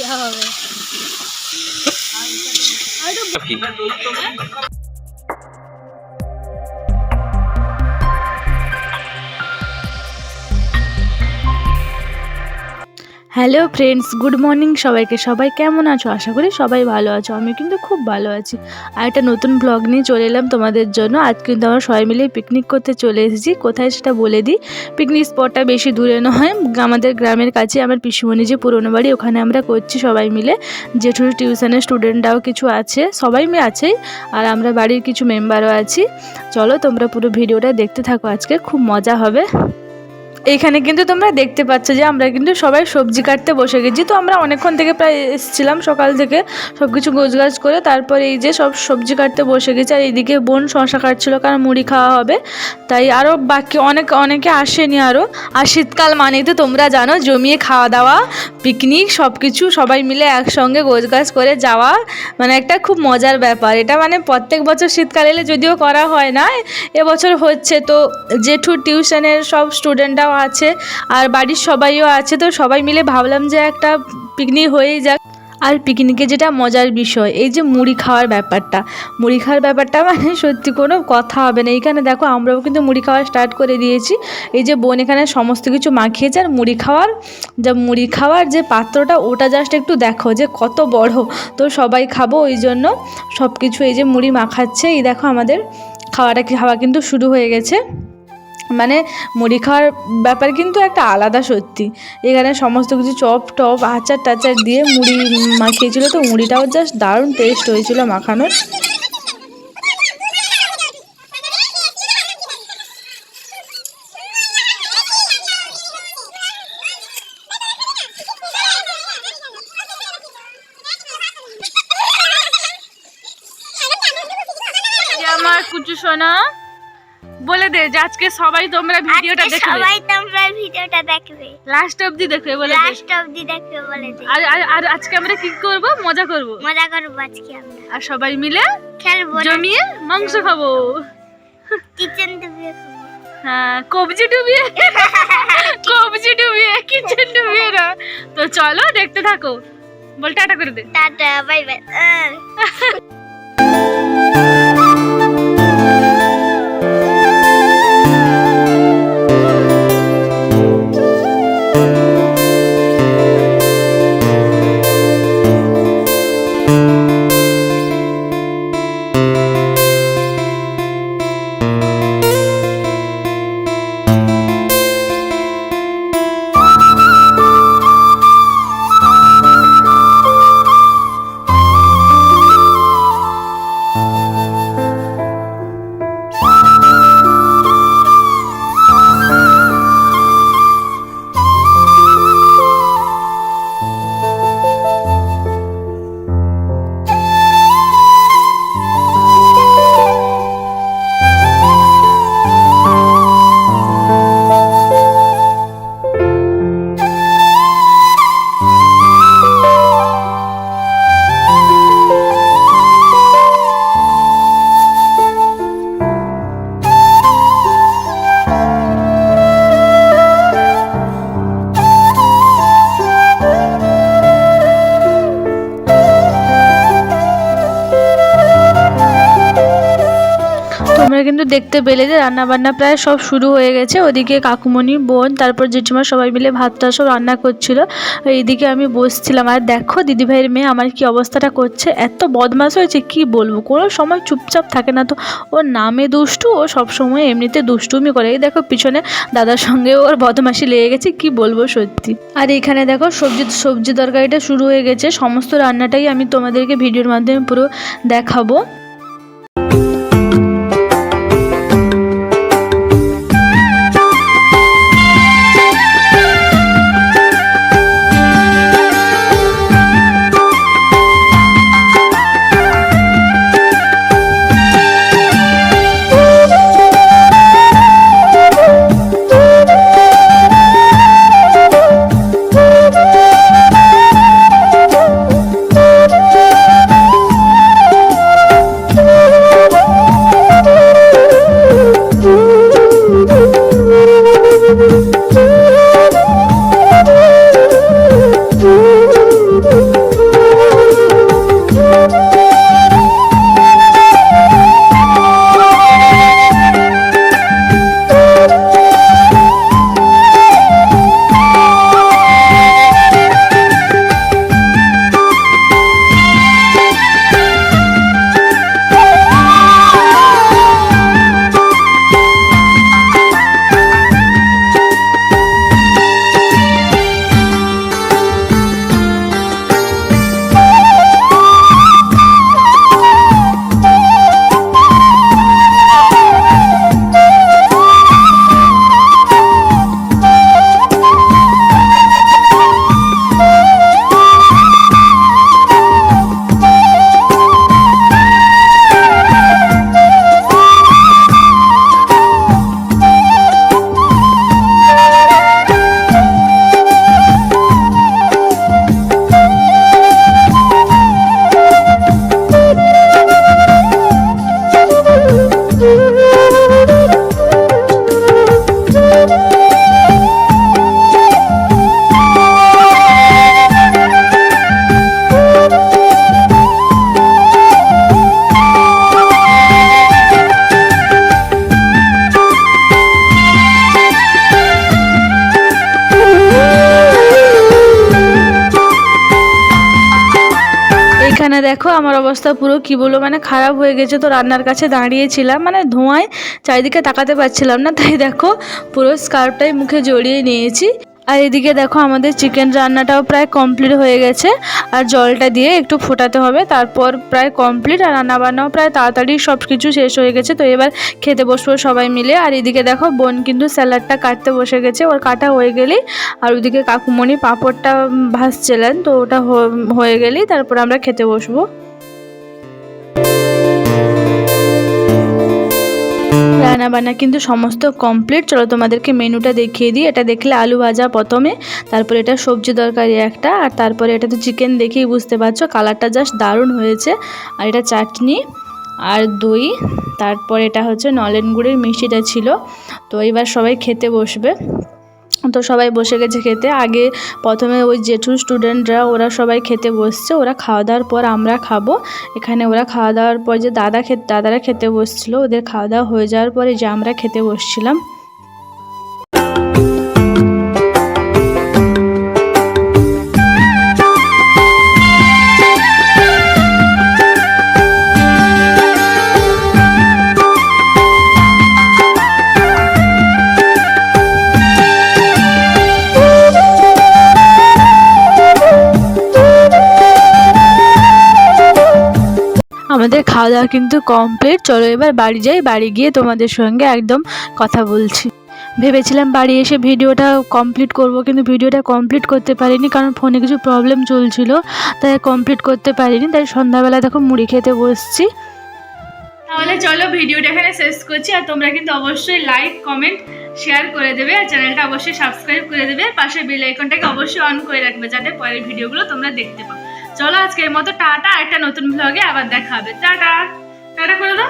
খেলা হবে। Hello friends, good morning সবাইকে। সবাই কেমন আছো? আশা করি সবাই ভালো আছো। আমি কিন্তু খুব ভালো আছি। আর একটা নতুন ব্লগ নিয়ে চলে এলাম তোমাদের জন্য। আজ কিন্তু আমরা সবাই মিলে পিকনিক করতে চলে এসেছি। কোথায় সেটা বলে দিই। পিকনিক স্পটটা বেশি দূরে নয়, আমাদের গ্রামের কাছে আমার পিসিমণি যে পুরনো বাড়ি, ওখানে আমরা করছি সবাই মিলে। জেঠুর টিউশনের স্টুডেন্টরাও কিছু আছে, সবাই মিলে আছেই, আর আমরা বাড়ির কিছু মেম্বারও আছি। চলো তোমরা পুরো ভিডিওটা দেখতে থাকো, আজকে খুব মজা হবে। এইখানে কিন্তু তোমরা দেখতে পাচ্ছ যে আমরা কিন্তু সবাই সবজি কাটতে বসে গেছি। তো আমরা অনেকক্ষণ থেকে প্রায় এসেছিলাম, সকাল থেকে সব কিছু গোছগাছ করে তারপরে এই যে সব সবজি কাটতে বসে গেছি। আর এইদিকে বোন শশা কাটছিল, কারণ মুড়ি খাওয়া হবে তাই। আরও বাকি অনেকে আসেনি আরও। আর শীতকাল মানেই তো তোমরা জানো, জমিয়ে খাওয়া দাওয়া, পিকনিক, সব কিছু সবাই মিলে একসঙ্গে গোছগাছ করে যাওয়া, মানে একটা খুব মজার ব্যাপার এটা। মানে প্রত্যেক বছর শীতকাল এলে যদিও করা হয় না, এবছর হচ্ছে। তো জেঠুর টিউশনের সব স্টুডেন্টরাও আছে আর বাড়ির সবাইও আছে, তো সবাই মিলে ভাবলাম যে একটা পিকনিক হয়েই যাক। আর পিকনিকে যেটা মজার বিষয়, এই যে মুড়ি খাওয়ার ব্যাপারটা মানে সত্যি কোনো কথা হবে না। এইখানে দেখো আমরাও কিন্তু মুড়ি খাওয়া স্টার্ট করে দিয়েছি। এই যে বোন এখানে সমস্ত কিছু মাখিয়েছে। আর মুড়ি খাওয়ার যে পাত্রটা, ওটা জাস্ট একটু দেখো যে কত বড়। তো সবাই খাবো ওই জন্য সব কিছু এই যে মুড়ি মাখাচ্ছে। এই দেখো আমাদের খাওয়া কিন্তু শুরু হয়ে গেছে। মানে মুড়ি খাওয়ার ব্যাপার কিন্তু একটা আলাদা সত্যি। এখানে সমস্ত কিছু চপ টপ আচার টাচার দিয়ে মুড়ি মাখিয়েছিল, তো মুড়িটাও জাস্ট দারুণ টেস্ট হয়েছিল মাখানোর। আমার কুচু সোনা বলে দে যে আজকে সবাই তোমরা ভিডিওটা দেখবে, লাস্ট অবধি দেখবে বলে দে। আর আজকে আমরা কি করব? মজা করব আজকে আমরা, আর সবাই মিলে খেলবো, জমিয়ে মাংস খাবো, কিচেন ডুবিয়ে খাবো। হ্যাঁ, কবজি ডুবিয়ে কিচেন ডুবিয়ে না। তো চলো দেখতে থাকো। বল টাটা করে দে। Tata, bye bye. তোমরা কিন্তু দেখতে পেলে যে রান্নাবান্না প্রায় সব শুরু হয়ে গেছে। ওদিকে কাকুমণি, বোন, তারপর জেঠিমা সবাই মিলে ভাতটা সব রান্না করছিল। এইদিকে আমি বসছিলাম। আর দেখো দিদিভাইয়ের মেয়ে আমার কি অবস্থাটা করছে, এত বদমাশ হয়েছে কি বলবো। কোনো সময় চুপচাপ থাকে না। তো ওর নামে দুষ্টু, ও সবসময় এমনিতে দুষ্টুমি করে। এই দেখো পিছনে দাদার সঙ্গে ওর বদমাশি লেগে গেছে, কি বলবো সত্যি। আর এখানে দেখো সবজি তরকারিটা শুরু হয়ে গেছে। সমস্ত রান্নাটাই আমি তোমাদেরকে ভিডিওর মাধ্যমে পুরো দেখাবো। এখানে দেখো আমার অবস্থা পুরো কি বলবো মানে খারাপ হয়ে গেছে। তো রান্নার কাছে দাঁড়িয়েছিলাম, মানে ধোঁয়ায় চারিদিকে তাকাতে পারছিলাম না, তাই দেখো পুরো স্কার্ফটাই মুখে জড়িয়ে নিয়েছি। আর এদিকে দেখো আমাদের চিকেন রান্নাটাও প্রায় কমপ্লিট হয়ে গেছে, আর জলটা দিয়ে একটু ফোটাতে হবে, তারপর প্রায় কমপ্লিট। আর রান্নাবান্নাও প্রায় তাড়াতাড়ি সব কিছু শেষ হয়ে গেছে। তো এবার খেতে বসবো সবাই মিলে। আর এদিকে দেখো বোন কিন্তু স্যালাডটা কাটতে বসে গেছে, ওর কাটা হয়ে গেলেই, আর ওদিকে কাকুমণি পাঁপড়টা ভাজছিলেন, তো ওটা হয়ে গেলেই তারপর আমরা খেতে বসবো। রান্নাবান্না কিন্তু সমস্ত কমপ্লিট। চলো তোমাদেরকে মেনুটা দেখিয়ে দিই। এটা দেখলে আলু ভাজা প্রথমে, তারপরে এটা সবজি তরকারি একটা, আর তারপরে এটা তো চিকেন দেখেই বুঝতে পারছো, কালারটা জাস্ট দারুণ হয়েছে। আর এটা চাটনি আর দই, তারপর এটা হচ্ছে নলেন গুড়ের মিষ্টিটা ছিল। তো এবার সবাই খেতে বসবে। তো সবাই বসে গেছে খেতে। আগে প্রথমে ওই জেঠু স্টুডেন্টরা ওরা সবাই খেতে বসছে, ওরা খাওয়া দাওয়ার পর আমরা খাবো। এখানে ওরা খাওয়া দাওয়ার পর যে দাদারা খেতে বসছিল, ওদের খাওয়া দাওয়া হয়ে যাওয়ার পরে যে আমরা খেতে বসছিলাম। আমাদের খাওয়া দাওয়া কিন্তু কমপ্লিট। চলো এবার বাড়ি যাই, বাড়ি গিয়ে তোমাদের সঙ্গে একদম কথা বলছি। ভেবেছিলাম বাড়ি এসে ভিডিওটা কমপ্লিট করব, কিন্তু ভিডিওটা কমপ্লিট করতে পারিনি, কারণ ফোনে কিছু প্রবলেম চলছিল, তাই কমপ্লিট করতে পারিনি। তাই সন্ধ্যাবেলা দেখো মুড়ি খেতে বসছি। তাহলে চলো ভিডিওটা এখানে শেষ করছি। আর তোমরা কিন্তু অবশ্যই লাইক কমেন্ট শেয়ার করে দেবে, আর চ্যানেলটা অবশ্যই সাবস্ক্রাইব করে দেবে, পাশে বেল আইকনটাকে অবশ্যই অন করে রাখবে, যাতে পরের ভিডিওগুলো তোমরা দেখতে পাও। চলো আজকের মতো টাটা, একটা নতুন ব্লগে আবার দেখা হবে। টাটা টাটা করে দাও।